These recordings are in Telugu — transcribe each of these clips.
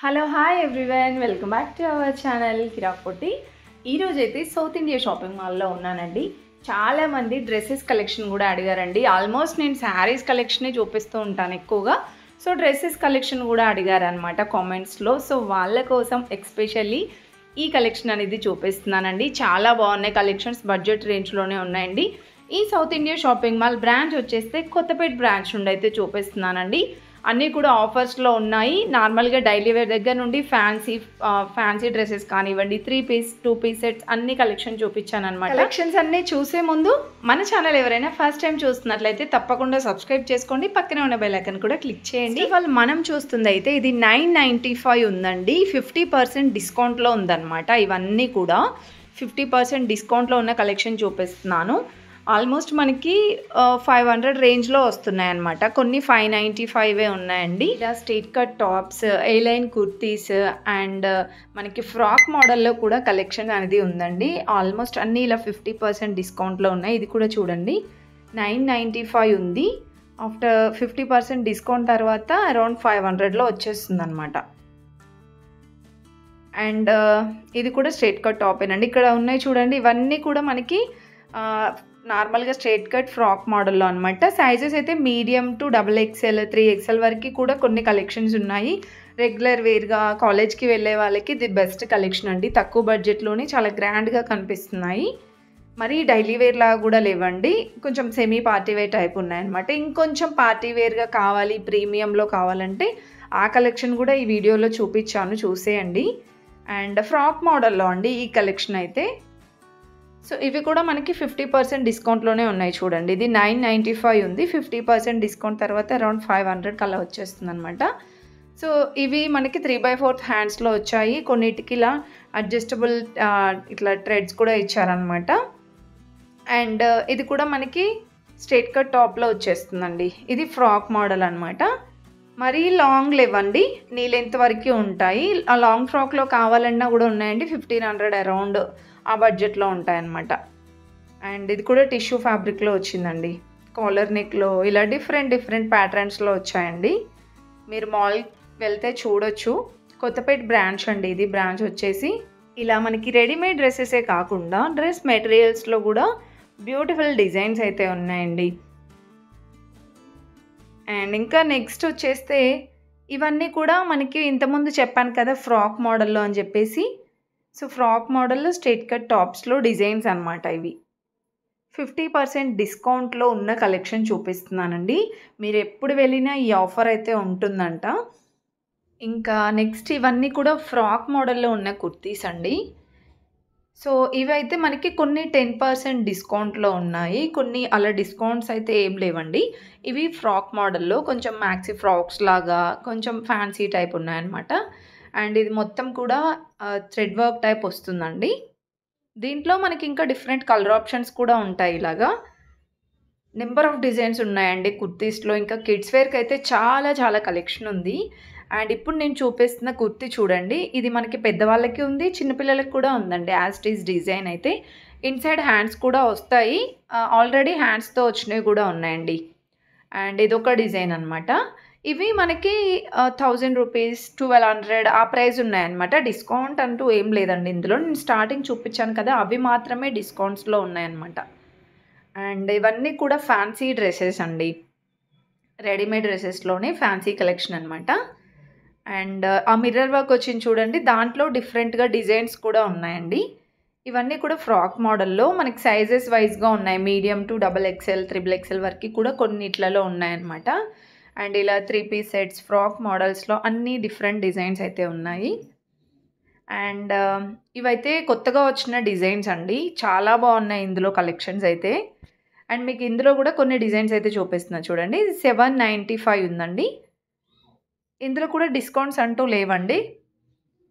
Hello hi everyone, welcome back to our channel Kirak Potti. ఈరోజైతే సౌత్ ఇండియా షాపింగ్ మాల్లో ఉన్నానండి. చాలామంది డ్రెస్సెస్ కలెక్షన్ కూడా అడిగారండి. ఆల్మోస్ట్ నేను శారీస్ కలెక్షనే చూపిస్తూ ఉంటాను ఎక్కువగా. సో డ్రెస్సెస్ కలెక్షన్ కూడా అడిగారనమాట కామెంట్స్లో. సో వాళ్ళ కోసం ఎక్స్పెషల్లీ ఈ కలెక్షన్ అనేది చూపిస్తున్నానండి. చాలా బాగున్నాయి కలెక్షన్స్, బడ్జెట్ రేంజ్లోనే ఉన్నాయండి. ఈ south India shopping mall branch వచ్చేస్తే కొత్తపేట బ్రాంచ్ నుండి అయితే చూపిస్తున్నానండి. అన్నీ కూడా ఆఫర్స్లో ఉన్నాయి. నార్మల్గా డైలీ వేర్ దగ్గర నుండి ఫ్యాన్సీ డ్రెస్సెస్ కానివ్వండి, 3 పీస్ 2 పీస్ సెట్స్ అన్ని కలెక్షన్ చూపించాను అనమాట. కలెక్షన్స్ అన్నీ చూసే ముందు మన ఛానల్ ఎవరైనా ఫస్ట్ టైం చూస్తున్నట్లయితే తప్పకుండా సబ్స్క్రైబ్ చేసుకోండి, పక్కనే ఉన్న బెల్ ఐకాన్ కూడా క్లిక్ చేయండి. వాళ్ళు మనం చూస్తుంది అయితే ఇది 995 ఉందండి. 50% డిస్కౌంట్లో ఉందన్నమాట. ఇవన్నీ కూడా 50% డిస్కౌంట్లో ఉన్న కలెక్షన్ చూపిస్తున్నాను. ఆల్మోస్ట్ మనకి 500 రేంజ్లో వస్తున్నాయి అన్నమాట. కొన్ని 595 ఉన్నాయండి. ఇలా straight cut tops, A line kurtis and మనకి ఫ్రాక్ మోడల్లో కూడా కలెక్షన్ అనేది ఉందండి. ఆల్మోస్ట్ అన్నీ ఇలా 50% డిస్కౌంట్లో ఉన్నాయి. ఇది కూడా చూడండి, 995 ఉంది. ఆఫ్టర్ 50% డిస్కౌంట్ తర్వాత అరౌండ్ 500లో వచ్చేస్తుంది అనమాట. అండ్ ఇది కూడా స్ట్రైట్ కట్ టాపేనండి. ఇక్కడ ఉన్నాయి చూడండి, ఇవన్నీ కూడా మనకి నార్మల్గా స్ట్రైట్ కట్ ఫ్రాక్ మోడల్లో అనమాట. సైజెస్ అయితే మీడియం టు XXL 3XL వరకు కూడా కొన్ని కలెక్షన్స్ ఉన్నాయి. రెగ్యులర్ వేర్గా కాలేజ్కి వెళ్ళే వాళ్ళకి ఇది బెస్ట్ కలెక్షన్ అండి. తక్కువ బడ్జెట్లోనే చాలా గ్రాండ్గా కనిపిస్తున్నాయి. మరి డైలీ వేర్లా కూడా లేవండి, కొంచెం సెమీ పార్టీ వేర్ టైప్ ఉన్నాయన్నమాట. ఇంకొంచెం పార్టీ వేర్గా కావాలి, ప్రీమియంలో కావాలంటే ఆ కలెక్షన్ కూడా ఈ వీడియోలో చూపించాను, చూసేయండి. అండ్ ఫ్రాక్ మోడల్లో అండి ఈ కలెక్షన్ అయితే. సో ఇవి కూడా మనకి 50% డిస్కౌంట్లోనే ఉన్నాయి చూడండి. ఇది 995 ఉంది. 50% డిస్కౌంట్ తర్వాత అరౌండ్ 500 కల్లా వచ్చేస్తుంది అనమాట. సో ఇవి మనకి 3/4 హ్యాండ్స్లో వచ్చాయి. కొన్నిటికి ఇలా అడ్జస్టబుల్ ఇట్లా థ్రెడ్స్ కూడా ఇచ్చారనమాట. అండ్ ఇది కూడా మనకి స్ట్రైట్ కట్ టాప్లో వచ్చేస్తుందండి. ఇది ఫ్రాక్ మోడల్ అనమాట. మరీ లాంగ్ లేవండి, నీ లెంత్ వరకు ఉంటాయి. ఆ లాంగ్ ఫ్రాక్లో కావాలన్నా కూడా ఉన్నాయండి. 1500 అరౌండ్ ఆ బడ్జెట్లో ఉంటాయన్నమాట. అండ్ ఇది కూడా టిష్యూ ఫ్యాబ్రిక్లో వచ్చిందండి. కాలర్ నెక్లో ఇలా డిఫరెంట్ ప్యాటర్న్స్లో వచ్చాయండి. మీరు మాల్ వెళ్తే చూడొచ్చు. కొత్తపేట బ్రాంచ్ అండి ఇది. బ్రాంచ్ వచ్చేసి ఇలా మనకి రెడీమేడ్ డ్రెస్సెసే కాకుండా డ్రెస్ మెటీరియల్స్లో కూడా బ్యూటిఫుల్ డిజైన్స్ అయితే ఉన్నాయండి. అండ్ ఇంకా నెక్స్ట్ వచ్చేస్తే ఇవన్నీ కూడా మనకి ఇంతకుముందు చెప్పాను కదా ఫ్రాక్ మోడల్లో అని చెప్పేసి. సో ఫ్రాక్ మోడల్లో స్ట్రైట్ కట్ టాప్స్లో డిజైన్స్ అనమాట. ఇవి 50% డిస్కౌంట్లో ఉన్న కలెక్షన్ చూపిస్తున్నానండి. మీరు ఎప్పుడు వెళ్ళినా ఈ ఆఫర్ అయితే ఉంటుందంట. ఇంకా నెక్స్ట్ ఇవన్నీ కూడా ఫ్రాక్ మోడల్లో ఉన్న కుర్తీస్ అండి. సో ఇవైతే మనకి కొన్ని 10% డిస్కౌంట్లో ఉన్నాయి, కొన్ని అలా డిస్కౌంట్స్ అయితే ఏం లేవండి. ఇవి ఫ్రాక్ మోడల్లో కొంచెం మ్యాక్సీ ఫ్రాక్స్ లాగా కొంచెం ఫ్యాన్సీ టైప్ ఉన్నాయన్నమాట. అండ్ ఇది మొత్తం కూడా థ్రెడ్ వర్క్ టైప్ వస్తుందండి. దీంట్లో మనకి ఇంకా డిఫరెంట్ కలర్ ఆప్షన్స్ కూడా ఉంటాయి. ఇలాగా నెంబర్ ఆఫ్ డిజైన్స్ ఉన్నాయండి కుర్తీస్లో. ఇంకా కిడ్స్ వేర్కి అయితే చాలా కలెక్షన్ ఉంది. అండ్ ఇప్పుడు నేను చూపిస్తున్న కుర్తీ చూడండి, ఇది మనకి పెద్దవాళ్ళకి ఉంది, చిన్నపిల్లలకి కూడా ఉందండి. యాజ్ ఇట్ ఈజ్ డిజైన్ అయితే ఇన్సైడ్ హ్యాండ్స్ కూడా వస్తాయి. ఆల్రెడీ హ్యాండ్స్తో వచ్చినవి కూడా ఉన్నాయండి. అండ్ ఇదొక డిజైన్ అనమాట. ఇవి మనకి 1000 రూపీస్ 1200 ఆ ప్రైస్ ఉన్నాయన్నమాట. డిస్కౌంట్ అంటూ ఏం లేదండి ఇందులో. నేను స్టార్టింగ్ చూపించాను కదా, అవి మాత్రమే డిస్కౌంట్స్లో ఉన్నాయన్నమాట. అండ్ ఇవన్నీ కూడా ఫ్యాన్సీ డ్రెస్సెస్ అండి. రెడీమేడ్ డ్రెస్సెస్లోనే ఫ్యాన్సీ కలెక్షన్ అనమాట. అండ్ ఆ మిర్రర్ వర్క్ వచ్చింది చూడండి, దాంట్లో డిఫరెంట్గా డిజైన్స్ కూడా ఉన్నాయండి. ఇవన్నీ కూడా ఫ్రాక్ మోడల్లో మనకి సైజెస్ వైజ్గా ఉన్నాయి. మీడియం టు XXL 3XL వరకు కూడా కొన్నిట్లలో ఉన్నాయన్నమాట. అండ్ ఇలా 3 పీస్ సెట్స్ ఫ్రాక్ మోడల్స్లో అన్ని డిఫరెంట్ డిజైన్స్ అయితే ఉన్నాయి. అండ్ ఇవైతే కొత్తగా వచ్చిన డిజైన్స్ అండి, చాలా బాగున్నాయి ఇందులో కలెక్షన్స్ అయితే. అండ్ మీకు ఇందులో కూడా కొన్ని డిజైన్స్ అయితే చూపిస్తున్నా చూడండి. ఇది 795 ఉందండి. ఇందులో కూడా డిస్కౌంట్స్ అంటూ లేవండి.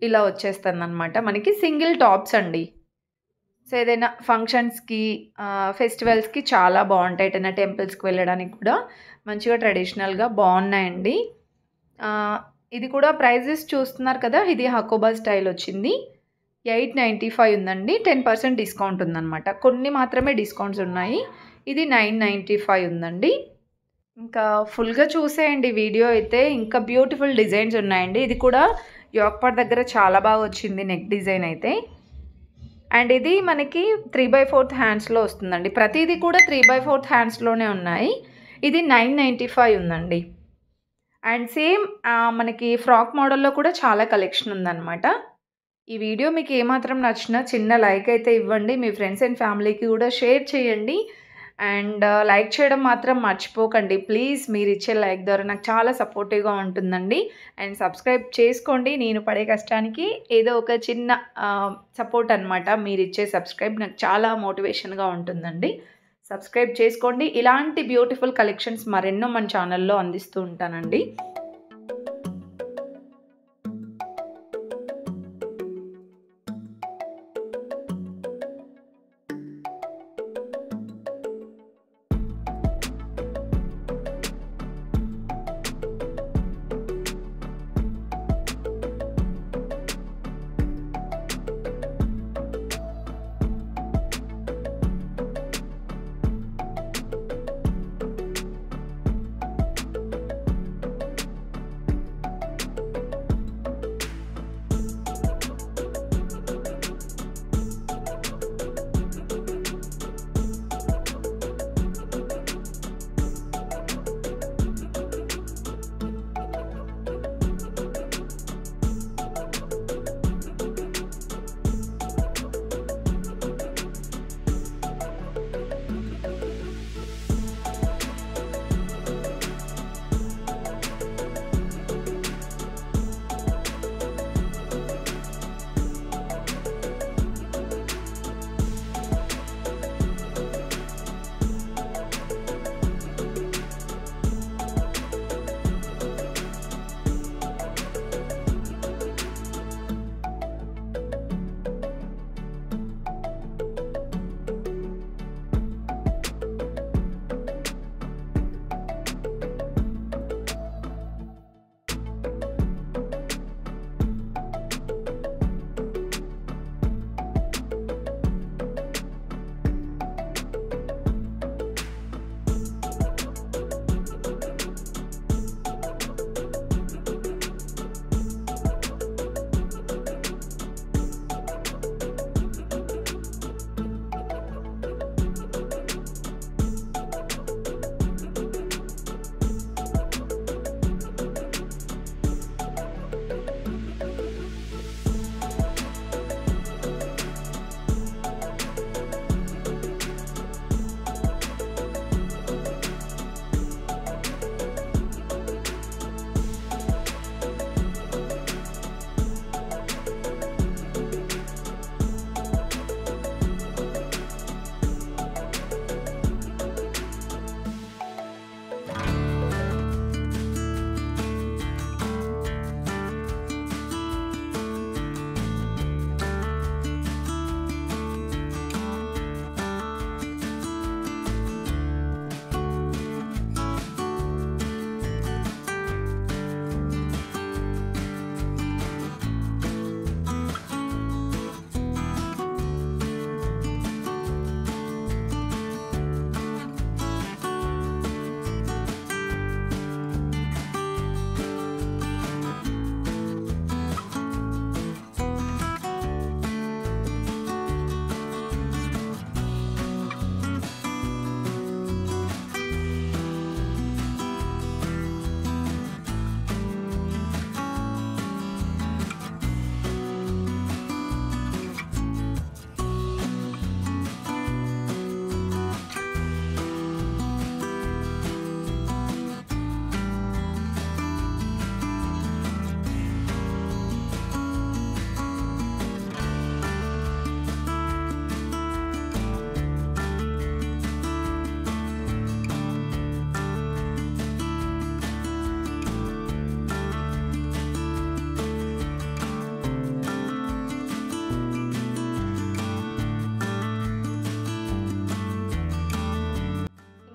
ఇలా వచ్చేస్తుంది అనమాట. మనకి సింగిల్ టాప్స్ అండి. సో ఏదైనా ఫంక్షన్స్కి ఫెస్టివల్స్కి చాలా బాగుంటాయి. ఏదైనా టెంపుల్స్కి వెళ్ళడానికి కూడా మంచిగా ట్రెడిషనల్గా బాగున్నాయండి. ఇది కూడా ప్రైజెస్ చూస్తున్నారు కదా, ఇది హకోబా స్టైల్ వచ్చింది. 895 ఉందండి. 10% డిస్కౌంట్ ఉందన్నమాట. కొన్ని మాత్రమే డిస్కౌంట్స్ ఉన్నాయి. ఇది 995 ఉందండి. ఇంకా ఫుల్గా చూసేయండి వీడియో అయితే. ఇంకా బ్యూటిఫుల్ డిజైన్స్ ఉన్నాయండి. ఇది కూడా యోక్ పార్ట్ దగ్గర చాలా బాగా వచ్చింది నెక్ డిజైన్ అయితే. అండ్ ఇది మనకి 3/4 హ్యాండ్స్లో వస్తుందండి. ప్రతిదీ కూడా 3/4 హ్యాండ్స్లోనే ఉన్నాయి. ఇది 995 ఉందండి. అండ్ సేమ్ మనకి ఫ్రాక్ మోడల్లో కూడా చాలా కలెక్షన్ ఉందన్నమాట. ఈ వీడియో మీకు ఏమాత్రం నచ్చినా చిన్న లైక్ అయితే ఇవ్వండి. మీ ఫ్రెండ్స్ అండ్ ఫ్యామిలీకి కూడా షేర్ చేయండి. అండ్ లైక్ చేయడం మాత్రం మర్చిపోకండి ప్లీజ్. మీరు ఇచ్చే లైక్ ద్వారా నాకు చాలా సపోర్టివ్గా ఉంటుందండి. అండ్ సబ్స్క్రైబ్ చేసుకోండి. నేను పడే కష్టానికి ఏదో ఒక చిన్న సపోర్ట్ అనమాట. మీరు ఇచ్చే సబ్స్క్రైబ్ నాకు చాలా మోటివేషన్గా ఉంటుందండి. సబ్స్క్రైబ్ చేసుకోండి. ఇలాంటి బ్యూటిఫుల్ కలెక్షన్స్ మరెన్నో మన ఛానల్లో అందిస్తూ ఉంటానండి.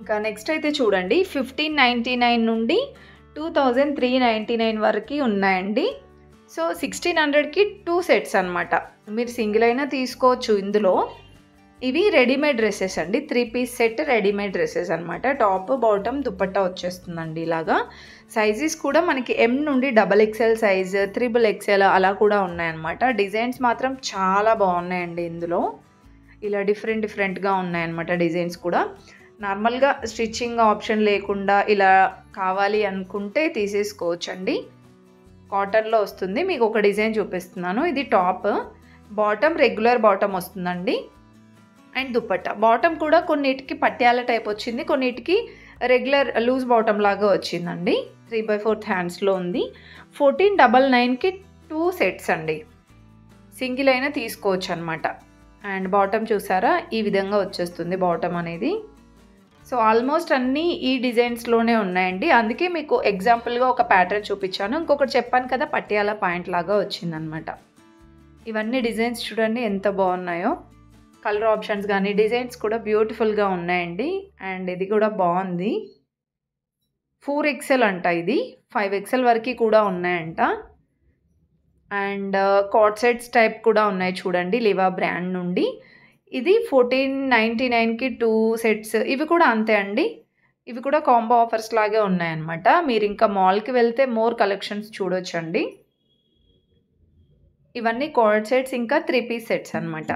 ఇంకా నెక్స్ట్ అయితే చూడండి 1599 నుండి 2399 వరకు ఉన్నాయండి. సో 1600కి 2 సెట్స్ అనమాట. మీరు సింగిల్ అయినా తీసుకోవచ్చు ఇందులో. ఇవి రెడీమేడ్ డ్రెస్సెస్ అండి. 3 పీస్ సెట్ రెడీమేడ్ డ్రెస్సెస్ అనమాట. టాప్, బాటమ్, దుపట్టా వచ్చేస్తుందండి ఇలాగా. సైజెస్ కూడా మనకి ఎం నుండి double XL size, triple XL అలా కూడా ఉన్నాయన్నమాట. డిజైన్స్ మాత్రం చాలా బాగున్నాయండి ఇందులో. ఇలా డిఫరెంట్‌గా ఉన్నాయన్నమాట డిజైన్స్ కూడా. నార్మల్‌గా స్టిచ్చింగ్ ఆప్షన్ లేకుండా ఇలా కావాలి అనుకుంటే తీసేసుకోవచ్చండి. కాటన్‌లో వస్తుంది. మీకు ఒక డిజైన్ చూపిస్తున్నాను. ఇది టాప్, బాటమ్ రెగ్యులర్ బాటమ్ వస్తుందండి. అండ్ దుపట్టా. బాటమ్ కూడా కొన్నిటికి పట్యాల టైప్ వచ్చింది. కొన్నిటికి రెగ్యులర్ లూజ్ బాటమ్ లాగా వచ్చిందండి. 3/4 హ్యాండ్స్‌లో ఉంది. 1499కి 2 సెట్స్ అండి. సింగిల్ అయినా తీసుకోవచ్చు అనమాట. అండ్ బాటమ్ చూసారా ఈ విధంగా వచ్చేస్తుంది బాటమ్ అనేది. సో ఆల్మోస్ట్ అన్నీ ఈ డిజైన్స్‌లోనే ఉన్నాయండి. అందుకే మీకు ఎగ్జాంపుల్‌గా ఒక ప్యాటర్న్ చూపించాను. ఇంకొకటి చెప్పాను కదా పట్యాల పాయింట్ లాగా వచ్చిందనమాట. ఇవన్నీ డిజైన్స్ చూడండి ఎంత బాగున్నాయో. కలర్ ఆప్షన్స్ కానీ డిజైన్స్ కూడా బ్యూటిఫుల్గా ఉన్నాయండి. అండ్ ఇది కూడా బాగుంది. 4XL అంట ఇది. 5XL వరకు కూడా ఉన్నాయంట. అండ్ కార్డ్ సెట్స్ టైప్ కూడా ఉన్నాయి చూడండి లివా బ్రాండ్ నుండి. ఇది 1499కి 2 సెట్స్. ఇవి కూడా అంతే అండి. ఇవి కూడా కాంబో ఆఫర్స్ లాగే ఉన్నాయన్నమాట. మీరు ఇంకా మాల్కి వెళ్తే మోర్ కలెక్షన్స్ చూడొచ్చండి. ఇవన్నీ కార్డ్ సెట్స్ ఇంకా 3 పీస్ సెట్స్ అనమాట.